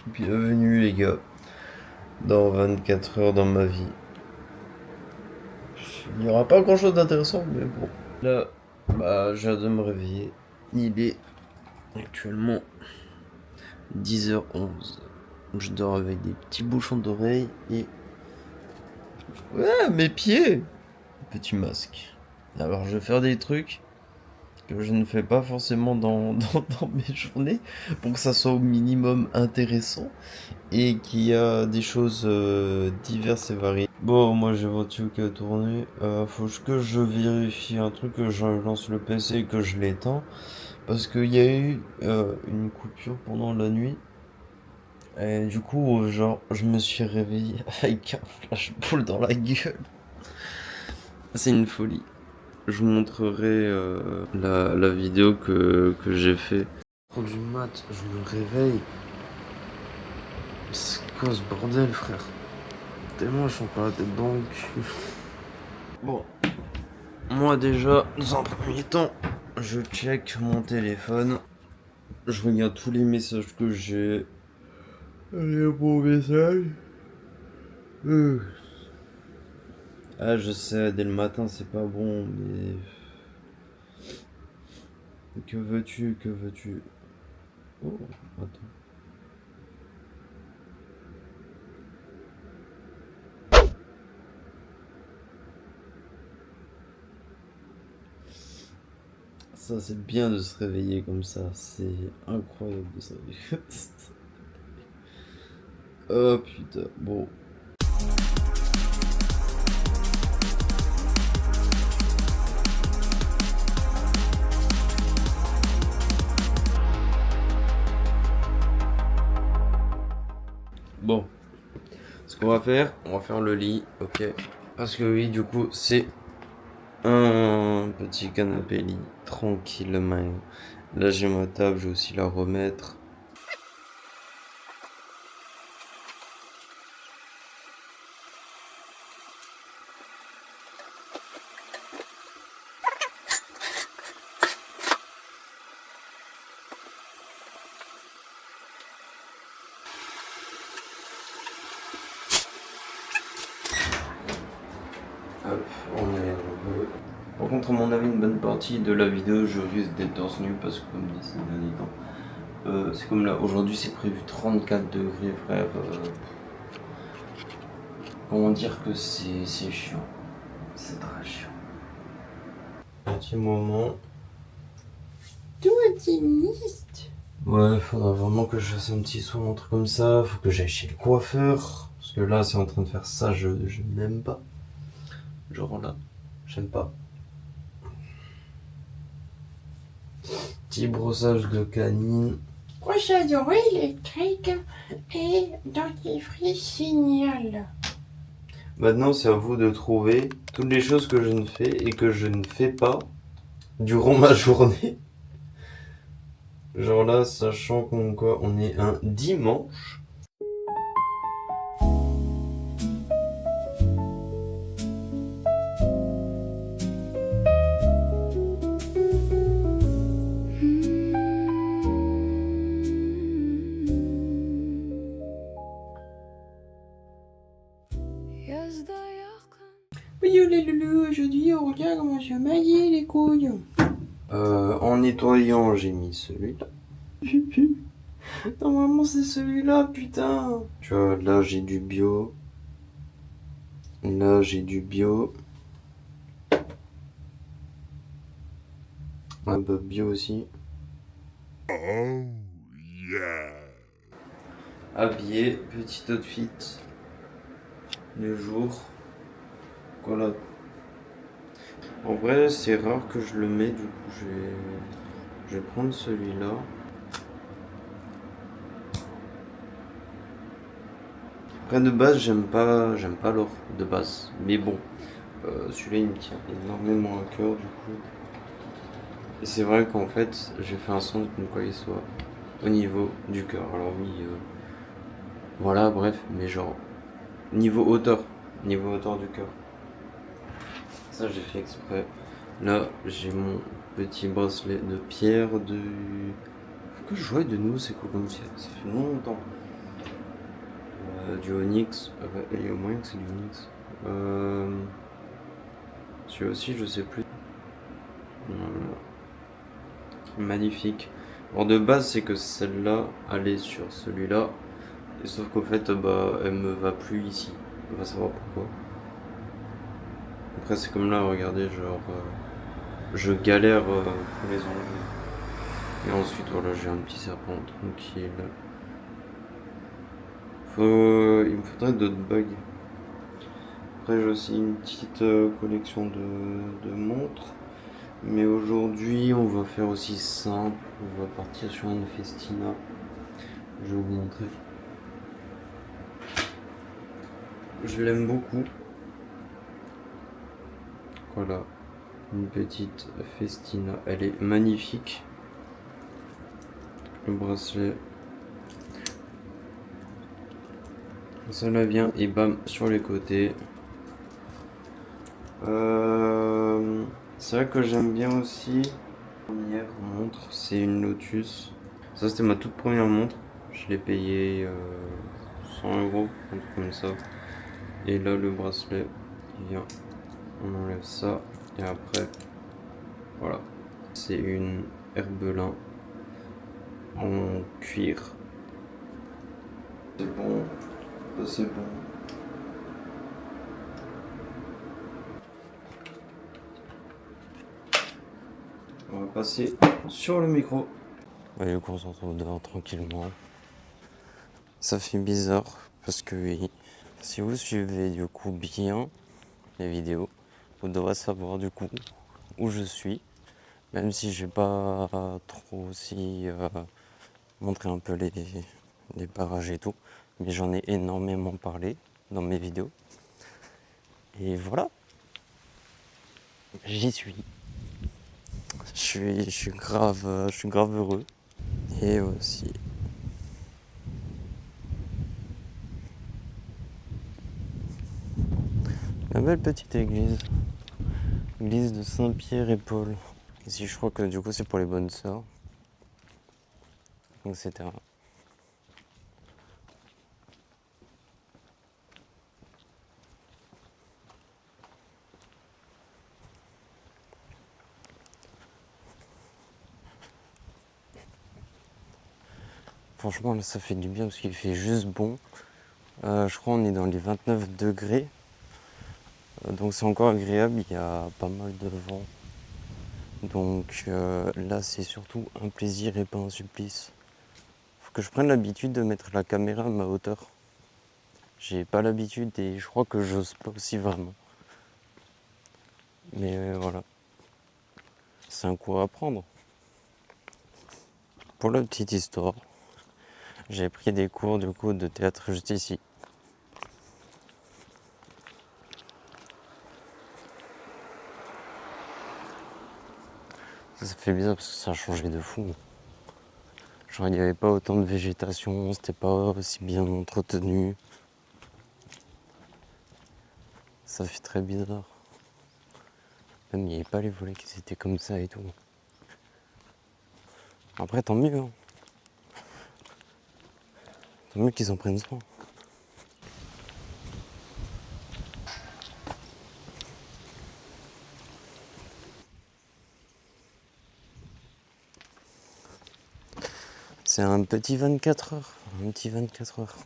Bienvenue les gars, dans 24 heures dans ma vie. Il n'y aura pas grand chose d'intéressant, mais bon. Là, je viens de me réveiller. Il est actuellement 10h11. Je dors avec des petits bouchons d'oreilles et... Ouais, mes pieds! Petit masque. Alors je vais faire des trucs que je ne fais pas forcément dans mes journées pour que ça soit au minimum intéressant et qu'il y a des choses diverses et variées. Bon, moi j'ai votre truc à tourner. Faut que je vérifie un truc, que je lance le PC et que je l'éteins. Parce qu'il y a eu une coupure pendant la nuit. Et du coup, genre, je me suis réveillé avec un flashball dans la gueule. C'est une folie. Je vous montrerai la vidéo que j'ai fait. 3 du mat, je me réveille. C'est quoi ce bordel, frère? Tellement je suis encore la tête dans le cul. Bon, moi déjà, dans un premier temps, je check mon téléphone. Je regarde tous les messages que j'ai. Les bons messages. Ah, je sais, dès le matin, c'est pas bon, mais... Que veux-tu, que veux-tu? Oh, attends. Ça, c'est bien de se réveiller comme ça. C'est incroyable de se réveiller comme ça. Oh putain, bon. Bon, ce qu'on va faire, on va faire le lit, ok? Parce que oui, du coup, c'est un petit canapé lit, tranquillement. Là, j'ai ma table, je vais aussi la remettre. Hop, on est heureux. Par contre, à mon avis, une bonne partie de la vidéo, je risque d'être torse nu parce que, comme dit ces derniers temps, c'est comme là, aujourd'hui, c'est prévu 34 degrés, frère. Comment dire que c'est chiant? C'est très chiant. Un petit moment. Tout optimiste. Ouais, faudra vraiment que je fasse un petit soin, un truc comme ça. Faut que j'aille chez le coiffeur. Parce que là, c'est en train de faire ça, je n'aime pas. Genre là, j'aime pas. Petit brossage de canine. Brossage électrique et dentifrice signal. Maintenant, c'est à vous de trouver toutes les choses que je ne fais et que je ne fais pas durant ma journée. Genre là, sachant qu'on quoi, on est un dimanche. Oui, les loulous, aujourd'hui, on regarde comment je maillais les couilles. En nettoyant, j'ai mis celui-là. Normalement, c'est celui-là, putain. Tu vois, là, j'ai du bio. Là, j'ai du bio. Un peu bio aussi. Oh, yeah. Habillé, petit outfit. Le jour. Voilà. En vrai, c'est rare que je le mets, du coup, je vais prendre celui-là. Après, de base, j'aime pas l'or de base. Mais bon, celui-là, il me tient énormément à cœur, du coup. Et c'est vrai qu'en fait, j'ai fait un son comme quoi il soit au niveau du cœur. Alors oui, voilà, bref, mais genre, niveau hauteur du cœur. Ça, j'ai fait exprès. Là, j'ai mon petit bracelet de pierre de... Faut que je joue de nouveau, c'est quoi comme pierre? Ça fait longtemps. du onyx. Il y a moyen que c'est du onyx. Celui-là aussi, je sais plus. Voilà. Magnifique. Alors de base, c'est que celle-là allait sur celui-là. Et sauf qu'au fait, elle me va plus ici. On va savoir pourquoi. Après, c'est comme là, regardez, genre, je galère pour les enlever. Et ensuite, voilà, j'ai un petit serpent tranquille. Il me faudrait d'autres bugs. Après, j'ai aussi une petite collection de montres. Mais aujourd'hui, on va faire aussi simple. On va partir sur une Festina. Je vais vous montrer. Je l'aime beaucoup. Voilà, une petite Festina. Elle est magnifique. Le bracelet. Ça la vient et bam sur les côtés. C'est vrai que j'aime bien aussi. Première montre, c'est une Lotus. Ça c'était ma toute première montre. Je l'ai payé 100 €, un truc comme ça. Et là le bracelet qui vient. On enlève ça et après voilà. C'est une Herbelin en cuir. C'est bon. C'est bon. On va passer sur le micro. Du coup, on se retrouve dehors tranquillement. Ça fait bizarre parce que oui, si vous suivez du coup bien les vidéos, vous devrez savoir du coup où je suis. Même si j'ai pas trop aussi montré un peu les parages et tout. Mais j'en ai énormément parlé dans mes vidéos. Et voilà. J'y suis. Je suis grave heureux. Et aussi. Une belle petite église. Église de Saint-Pierre et Paul. Ici, je crois que du coup, c'est pour les bonnes sœurs. Etc. Franchement, là, ça fait du bien parce qu'il fait juste bon. Je crois qu'on est dans les 29 degrés. Donc c'est encore agréable, il y a pas mal de vent. Donc là, c'est surtout un plaisir et pas un supplice. Faut que je prenne l'habitude de mettre la caméra à ma hauteur. J'ai pas l'habitude et je crois que j'ose pas aussi vraiment. Mais voilà. C'est un cours à prendre. Pour la petite histoire, j'ai pris des cours du coup de théâtre juste ici. Ça fait bizarre parce que ça a changé de fou. Genre il n'y avait pas autant de végétation, c'était pas aussi bien entretenu. Ça fait très bizarre. Même il n'y avait pas les volets qui étaient comme ça et tout. Après tant mieux. Hein. Tant mieux qu'ils en prennent soin. C'est un petit 24 heures. Un petit 24 heures.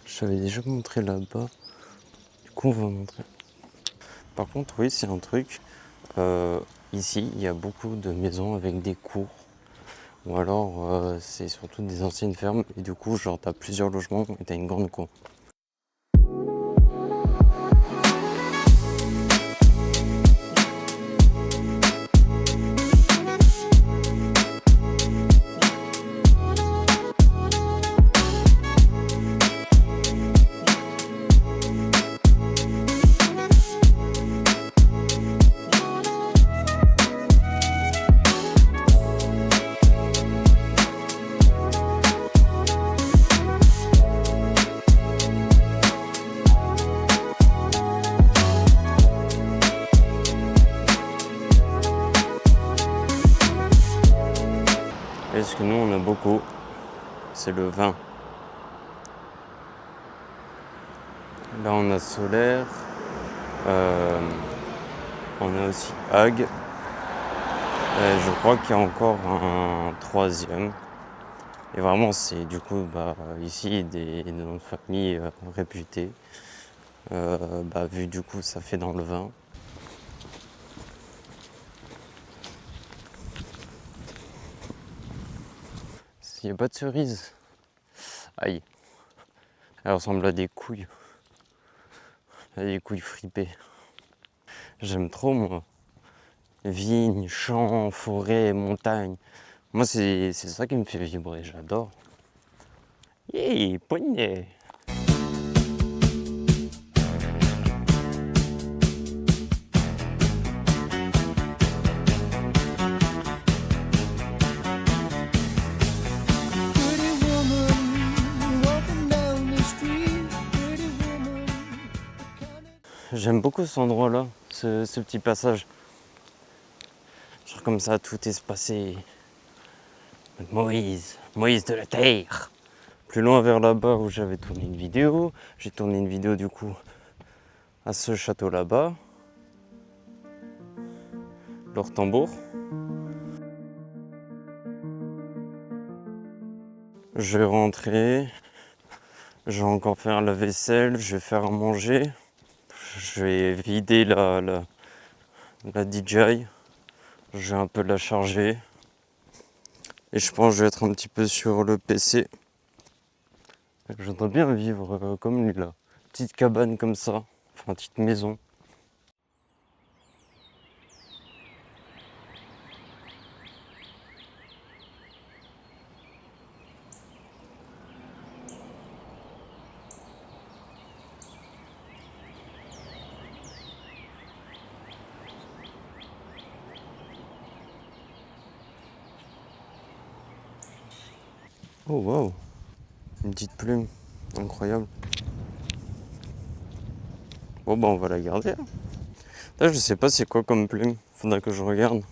Je t'avais déjà montré là-bas. Du coup, on va montrer. Par contre, oui, c'est un truc. Ici, il y a beaucoup de maisons avec des cours. Ou alors, c'est surtout des anciennes fermes. Et du coup, genre, t'as plusieurs logements et t'as une grande cour. parce que nous on a beaucoup, c'est le vin. Là on a Solaire, on a aussi Hague. Je crois qu'il y a encore un troisième. Et vraiment, c'est du coup ici des noms de famille réputés. Vu du coup, ça fait dans le vin. S'il n'y a pas de cerises, aïe, elle ressemble à des couilles. À des couilles fripées. J'aime trop, moi. Vignes, champs, forêts, montagnes. Moi, c'est ça qui me fait vibrer, j'adore. Yé, poney. J'aime beaucoup cet endroit-là, ce petit passage. Genre comme ça, tout espacé. Moïse de la Terre. Plus loin vers là-bas où j'avais tourné une vidéo. J'ai tourné une vidéo du coup à ce château là-bas. L'Ortembourg. Je vais rentrer. Je vais encore faire la vaisselle. Je vais faire à manger. Je vais vider la DJI. Je vais un peu la charger. Et je pense que je vais être un petit peu sur le PC. Je voudrais bien vivre comme lui là. Petite cabane comme ça. Enfin, petite maison. Oh wow, une petite plume, incroyable. Bon on va la garder. Là je sais pas c'est quoi comme plume, faudra que je regarde.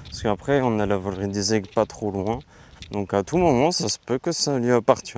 Parce qu'après on a la volerie des aigles pas trop loin. Donc à tout moment ça se peut que ça lui appartient.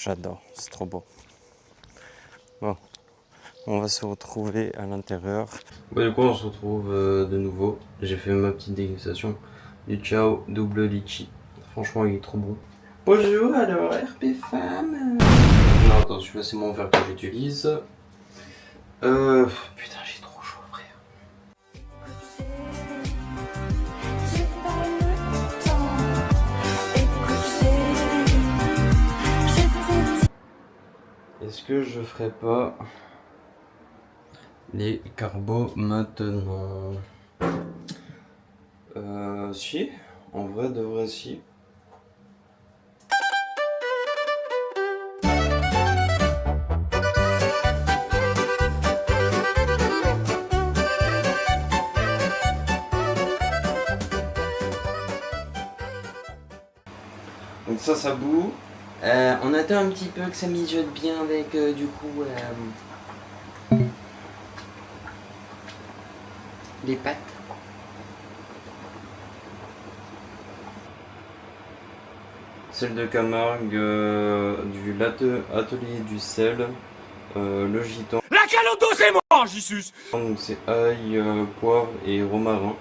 J'adore, c'est trop beau. Bon, on va se retrouver à l'intérieur. Du coup on se retrouve de nouveau. J'ai fait ma petite dégustation du Ciao double litchi. Franchement il est trop bon. Bonjour, alors RP Femme. Non attends, celui-là c'est mon verre que j'utilise. Putain j'ai trop chaud frère. Est-ce que je ferais pas les carbos maintenant? Si, en vrai de vrai si. Ça bout. On attend un petit peu que ça mijote bien avec du coup les pâtes. Celle de Camargue, du atelier du sel, le gitan. La caloto c'est moi, Jesus. Donc c'est ail, poivre et romarin.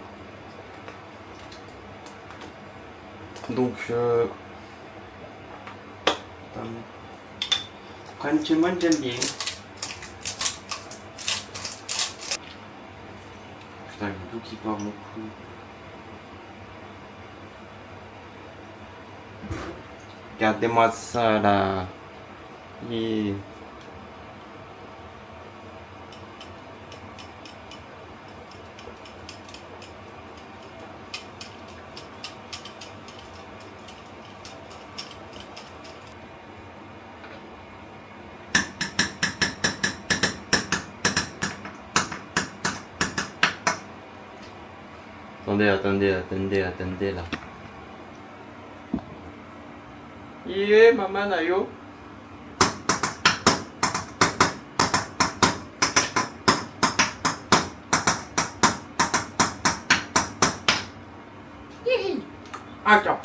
Donc moi j'aime bien. Putain, il y a tout qui part beaucoup. Regardez-moi ça là. Yeah. Attendez là. Yeah, maman Nayo. Attends.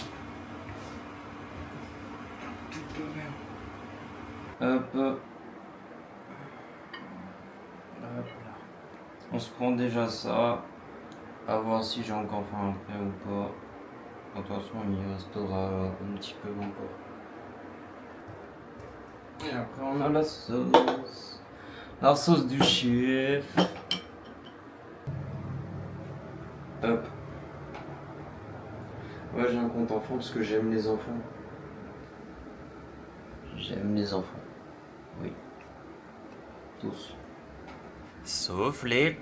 Hop. Hop là. On se prend déjà ça. À voir si j'ai encore faim après ou pas. De toute façon, il restera un petit peu encore. Et après, on a la sauce. La sauce du chef. Hop. Ouais, j'ai un compte enfant parce que j'aime les enfants. J'aime les enfants. Oui. Tous. Sauf les...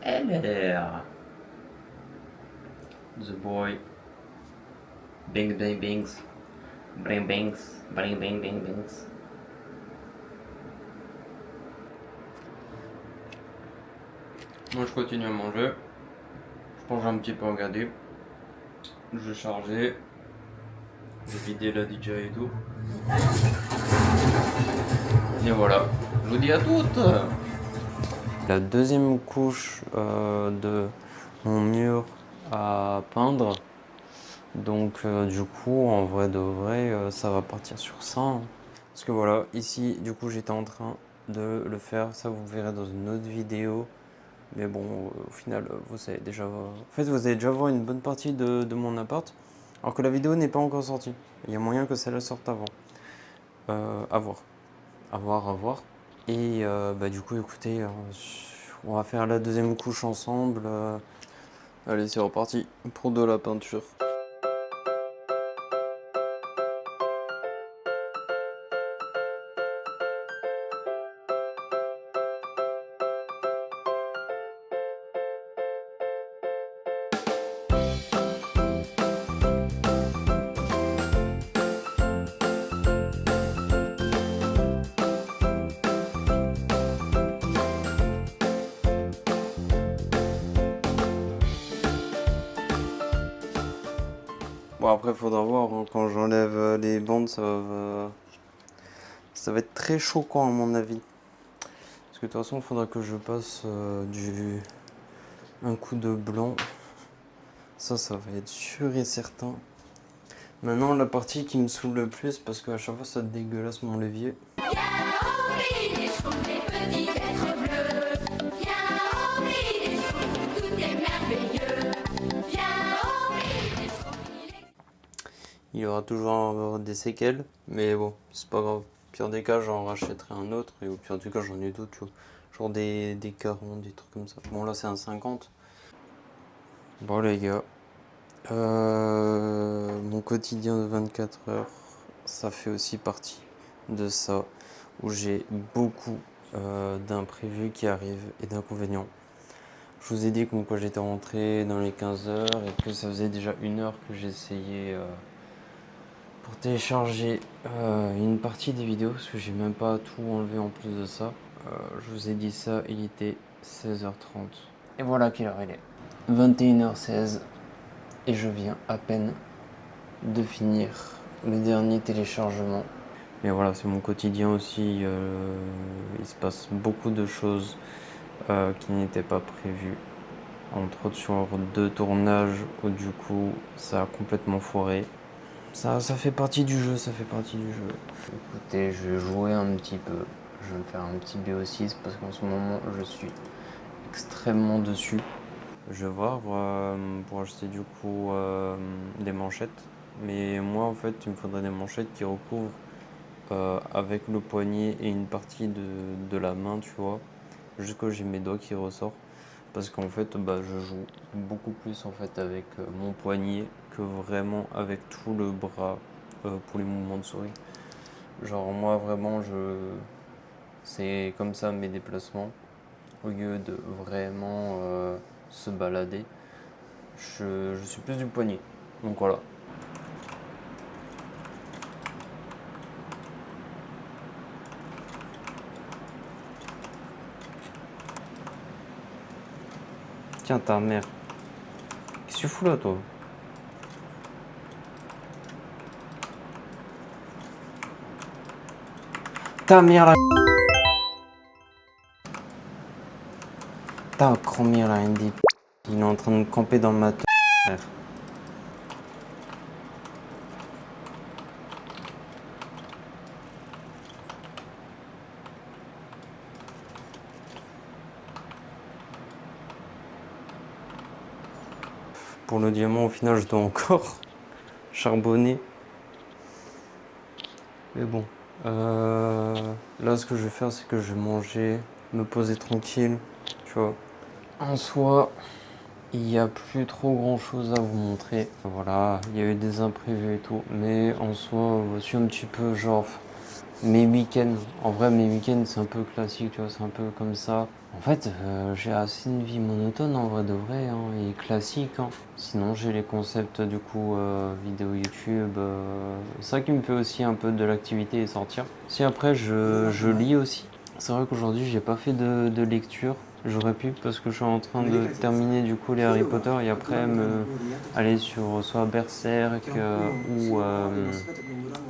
LR. The boy. Bing bing bings. Bring bings. Bring bing bing bings. Moi je continue à manger. Je pense que j'ai un petit peu regardé. Je vais charger. Je vais vider la DJ et tout. Et voilà. Je vous dis à toutes. La deuxième couche de mon mur à peindre. Donc du coup, en vrai de vrai, ça va partir sur ça. Hein. Parce que voilà, ici, du coup, j'étais en train de le faire. Ça, vous verrez dans une autre vidéo. Mais bon, au final, vous allez déjà voir... En fait, vous allez déjà voir une bonne partie de mon appart. Alors que la vidéo n'est pas encore sortie. Il y a moyen que celle-là sorte avant. À voir. À voir, à voir. Et bah, du coup, écoutez, on va faire la deuxième couche ensemble. Allez, c'est reparti pour de la peinture. Bon, après, faudra voir, hein, quand j'enlève les bandes, ça va être très choquant à mon avis. Parce que de toute façon, il faudra que je passe un coup de blanc. Ça va être sûr et certain. Maintenant, la partie qui me saoule le plus, parce qu'à chaque fois, ça dégueulasse mon levier. Il y aura toujours des séquelles, mais bon, c'est pas grave. Au pire des cas, j'en rachèterai un autre, et au pire des cas, j'en ai d'autres, tu vois. Genre des 40, des trucs comme ça. Bon, là, c'est un 50. Bon, les gars. Mon quotidien de 24 heures, ça fait aussi partie de ça, où j'ai beaucoup d'imprévus qui arrivent et d'inconvénients. Je vous ai dit comme quoi j'étais rentré dans les 15 heures et que ça faisait déjà 1 heure que j'essayais pour télécharger une partie des vidéos, parce que j'ai même pas tout enlevé en plus de ça. Je vous ai dit ça, il était 16h30. Et voilà quelle heure il est. 21h16. Et je viens à peine de finir le dernier téléchargement. Mais voilà, c'est mon quotidien aussi. Il se passe beaucoup de choses qui n'étaient pas prévues. Entre autres sur 2 tournages où du coup ça a complètement foiré. Ça fait partie du jeu, ça fait partie du jeu. Écoutez, je vais jouer un petit peu. Je vais me faire un petit BO6 parce qu'en ce moment je suis extrêmement dessus. Je vais voir pour acheter du coup des manchettes. Mais moi en fait il me faudrait des manchettes qui recouvrent avec le poignet et une partie de la main, tu vois. Jusqu'à j'ai mes doigts qui ressortent. Parce qu'en fait je joue beaucoup plus en fait avec mon poignet que vraiment avec tout le bras pour les mouvements de souris. Genre moi vraiment c'est comme ça mes déplacements. Au lieu de vraiment se balader, je suis plus du poignet. Donc voilà. Tiens ta mère. Qu'est-ce que tu fous là toi? Ta mère la... Ta grand-mère la Andy. Il est en train de camper dans ma tête. Pour le diamant, au final, je dois encore charbonner. Mais bon. Là, ce que je vais faire, c'est que je vais manger, me poser tranquille. Tu vois. En soi, il n'y a plus trop grand chose à vous montrer. Voilà, il y a eu des imprévus et tout. Mais en soi, voici un petit peu genre mes week-ends. En vrai, mes week-ends, c'est un peu classique, tu vois, c'est un peu comme ça. En fait, j'ai assez une vie monotone en vrai de vrai, hein, et classique. Hein. Sinon, j'ai les concepts du coup vidéo YouTube. C'est ça qui me fait aussi un peu de l'activité et sortir. Si après, je lis aussi. C'est vrai qu'aujourd'hui, j'ai pas fait de lecture. J'aurais pu parce que je suis en train de terminer du coup les Harry Potter et après aller sur soit Berserk ou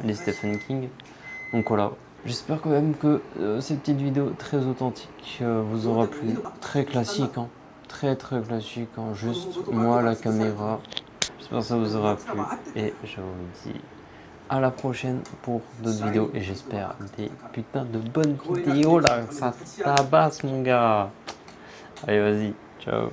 les Stephen King. Donc voilà, j'espère quand même que cette petite vidéo très authentique vous aura plu. Très classique, hein. Très classique, hein. Juste moi, la caméra. J'espère que ça vous aura plu. Et je vous dis à la prochaine pour d'autres vidéos. Et j'espère des putains de bonnes vidéos là. Ça tabasse mon gars. Allez, vas-y. Ciao.